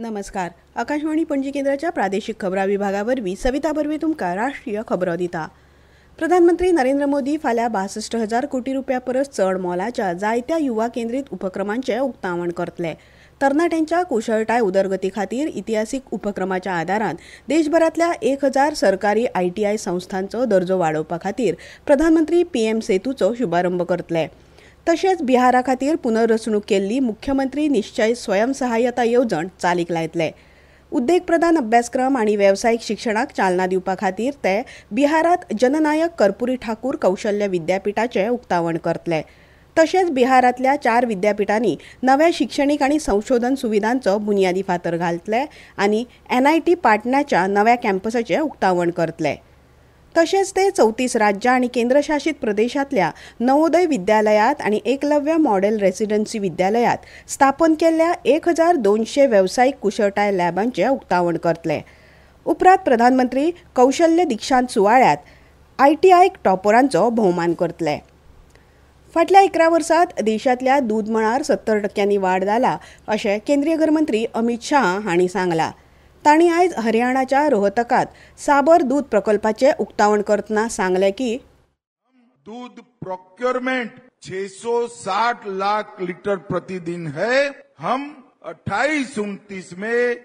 नमस्कार. आकाशवाणी पणजी केंद्राच्या प्रादेशिक खबरा विभागावरवी सविता बर्वे तुमकां राष्ट्रीय खबरो दिता. प्रधानमंत्री नरेंद्र मोदी फाल्यां 62,000 कोटी रुपया परस चड मोलाच्या जायत्या युवा केंद्रीत उपक्रमांचे उक्तावण करतले. तरणाट्यांच्या कुशळटाय उदरगती खातीर इतिहासीक उपक्रमाच्या आदारान देशभरातल्या 1,000 सरकारी ITI संस्थांचो दर्जो वाडोवपा खातीर प्रधानमंत्री PM सेतूचो शुभारंभ करतले. तशेंच बिहारा खातीर पुनर्रचणूक केल्ली मुख्यमंत्री निश्चय स्वयंसहाय्यता येवजण चालीक लायतले. उद्देग प्रधान अभ्यासक्रम आनी वेवसायीक शिक्षणाक चालना दिवपा खातीर ते बिहारात जननायक कर्पुरी ठाकूर कौशल्य विद्यापीठाचे उक्तावण करतले. तशेंच बिहारातल्या 4 विद्यापीठांनी नव्या शिक्षणीक आनी संशोधन सुविधांचो बुनयादी फातर घालतले आनी NIT पाटण्याच्या नव्या कॅम्पसाचे उक्तावण करतले. तशेंच ते 34 राज्यां आनी केंद्रशासीत प्रदेशांतल्या नवोदय विद्यालयात आनी एकलव्य मॉडेल रेसिडेन्सी विद्यालयात स्थापन केल्ल्या 1,200 वेवसायीक कुशळटाय लॅबांचे उक्तावण करतले. उपरांत प्रधानमंत्री कौशल्य दीक्षांत सुवाळ्यात ITI टॉपरांचो भोवमान करतले. फाटल्या 11 वर्सांत देशांतल्या दूद मळार 70% वाड जाला अशें केंद्रीय गृहमंत्री अमित शाह हांणी सांगलां. तांणी आयज हरियाणाच्या रोहतकात साबर दूध प्रकल्पाचे उक्तावण करतना सांगले की दूध प्रोक्योरमेंट 660 लाख लीटर प्रतिदिन है. हम 28-29 में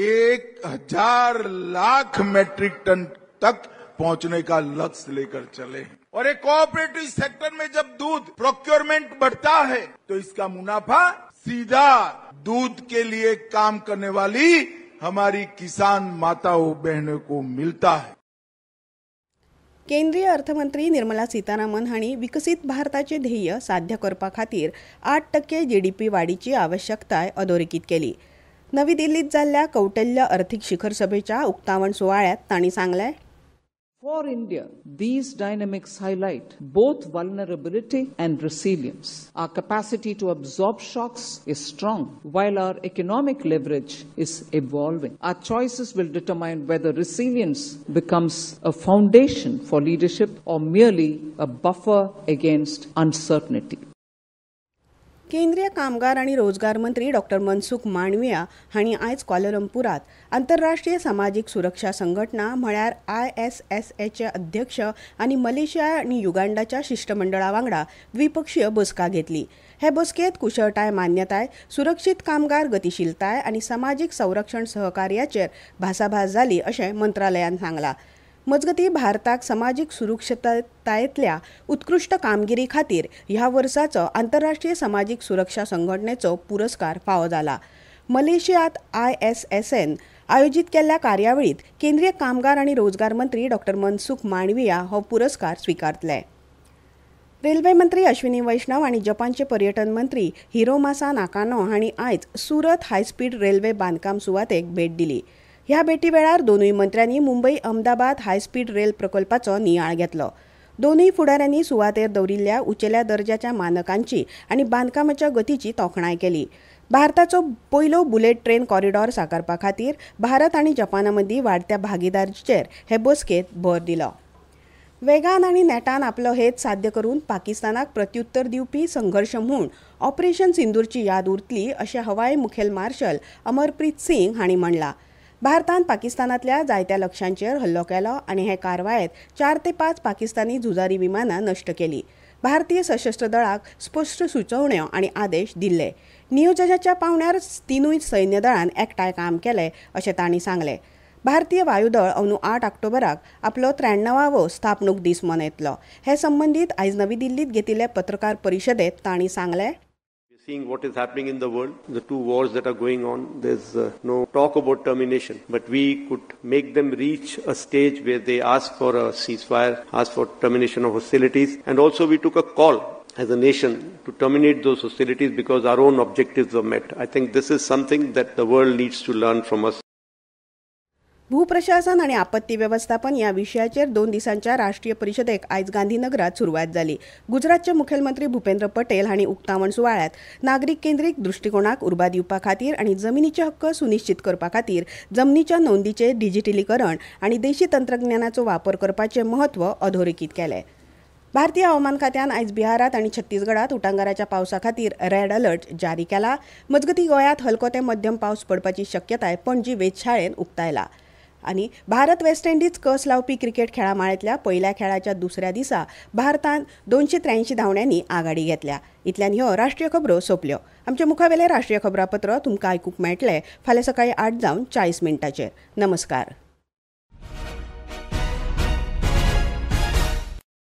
1,000 लाख मैट्रिक टन तक पहुंचने का लक्ष्य लेकर चले. और एक कोऑपरेटिव सेक्टर में जब दूध प्रोक्योरमेंट बढ़ता है तो इसका मुनाफा सीधा दूध के लिए काम करने वाली हमारी किसान माताओं बहनों को मिलता है. केंद्रीय अर्थमंत्री निर्मला सीतारामन हांणी विकसीत भारताचे ध्येय साध्य करपा खातीर 8% GDP वाडीची आवश्यकताय अधोरेखीत केली. नवी दिल्लीत जाल्ल्या कौटिल्य अर्थीक शिखर सभेच्या उक्तावण सुवाळ्यात तांणी सांगले, For India, these dynamics highlight both vulnerability and resilience. Our capacity to absorb shocks is strong, while our economic leverage is evolving. Our choices will determine whether resilience becomes a foundation for leadership or merely a buffer against uncertainty. केंद्रीय कामगार आणि रोजगार मंत्री डॉ. मनसुख मांडविया हांणी आयज क्वालालंपुरात आंतरराष्ट्रीय सामाजिक सुरक्षा संघटना म्हळ्यार ISSAचे अध्यक्ष आनी मलेशिया आनी युगांडाच्या शिष्टमंडळा वांगडा द्विपक्षीय बसका घेतली. हे बसकेत कुशळटाय मान्यताय, सुरक्षीत कामगार गतीशीलताय आनी सामाजीक संरक्षण सहकार्याचेर भासाभास जाली अशें मंत्रालयान सांगलां. मजगती भारताक सामाजीक सुरक्षिततायेंतल्या उत्कृश्ट कामगिरी खातीर ह्या वर्साचो आंतरराष्ट्रीय सामाजीक सुरक्षा संघटनेचो पुरस्कार फावो जाला. मलेशियांत ISSAन आयोजीत केल्ल्या कार्यावळीत केंद्रीय कामगार आनी रोजगार मंत्री डॉ. मनसुख मांडविया हो पुरस्कार स्वीकारतले. रेल्वे मंत्री अश्विनी वैष्णव आनी जपानचे पर्यटन मंत्री हिरोमासा नाकानो हांणी आयज सुरत हायस्पीड रेल्वे बांदकाम सुवातेक भेट दिली. ह्या भेटी वेळार दोनूय मंत्र्यांनी मुंबई अहमदाबाद हायस्पीड रेल प्रकल्पाचो नियाळ घेतलो. दोनूय फुडाऱ्यांनी सुवातेर दवरिल्ल्या उंचेल्या दर्जाच्या मानकांची आनी बांदकामाच्या गतीची तोखणाय केली. भारताचो पयलो बुलेट ट्रेन कॉरिडॉर साकारपा खातीर भारत आनी जपाना मदीं वाडत्या भागीदारीचेर हे बसकेत भर दिलो. वेगान आनी नेटान आपलो हेत साध्य करून पाकिस्तानाक प्रत्युत्तर दिवपी संघर्श म्हूण ऑपरेशन सिंदूरची याद उरतली अशें हवाई मुखेल मार्शल अमरप्रीत सिंग हांणी म्हणलां. भारतान पाकिस्तानातल्या जायत्या लक्ष्यांचेर हल्लो केलो आनी हे कारवायेत 4 ते 5 पाकिस्तानी झुजारी विमानां नश्ट केली. भारतीय सशस्त्र दळाक स्पश्ट सुचोवण्यो आनी आदेश दिल्ले. नियोजनाच्या पावण्यार तिनूय सैन्य दळान एकठांय काम केलें अशें तांणी सांगलें. भारतीय वायुदळ अंदू 8 ऑक्टोबराक आपलो 93वो स्थापणूक दीस मनयतलो. हे संबंदीत आयज नवी दिल्लीत घेतिल्ले पत्रकार परिशदेत तांणी सांगलें, Seeing what is happening in the world, the two wars that are going on, there's no talk about termination, but we could make them reach a stage where they ask for a ceasefire, ask for termination of hostilities, and also we took a call as a nation to terminate those hostilities because our own objectives were met. I think this is something that the world needs to learn from us. भूप्रशासन आणि आपत्ती व्यवस्थापन या विशयाचेर 2 दिसांच्या राष्ट्रीय परिशदेक आयज गांधीनगरात सुरवात जाली. गुजरातचे मुखेलमंत्री भूपेंद्र पटेल हांणी उक्तावण सुवाळ्यात नागरीक केंद्रीत दृष्टिकोनाक उर्बा दिवपा खातीर आनी जमनीचे हक्क सुनिश्चित करपा खातीर जमनीच्या नोंदीचे डिजिटलीकरण आनी देशी तंत्रज्ञानाचो वापर करपाचें महत्व अधोरेखीत केलें. भारतीय हवामान खात्यान आयज बिहारात आणि छत्तीसगडात उटंगाराच्या पावसा खातीर रेड अलर्ट जारी केला. मजगती गोंयांत हलको ते मध्यम पावस पडपाची शक्यताय पणजी वेधशाळेन उक्तायला. आणि भारत वेस्ट इंडीज कस लावपी क्रिकेट खेळा माळेंतल्या पहिल्या खेळाच्या दुसऱ्या दिसा भारतान 283 धांवड्यांनी आघाडी घेतल्या. इतल्यान ह्यो राष्ट्रीय खबरो सोंपल्यो. आमचे मुखावेले राष्ट्रीय खबरापत्र तुमकां आयकूंक मेळटले फाल्यां सकाळीं 8:40 नमस्कार.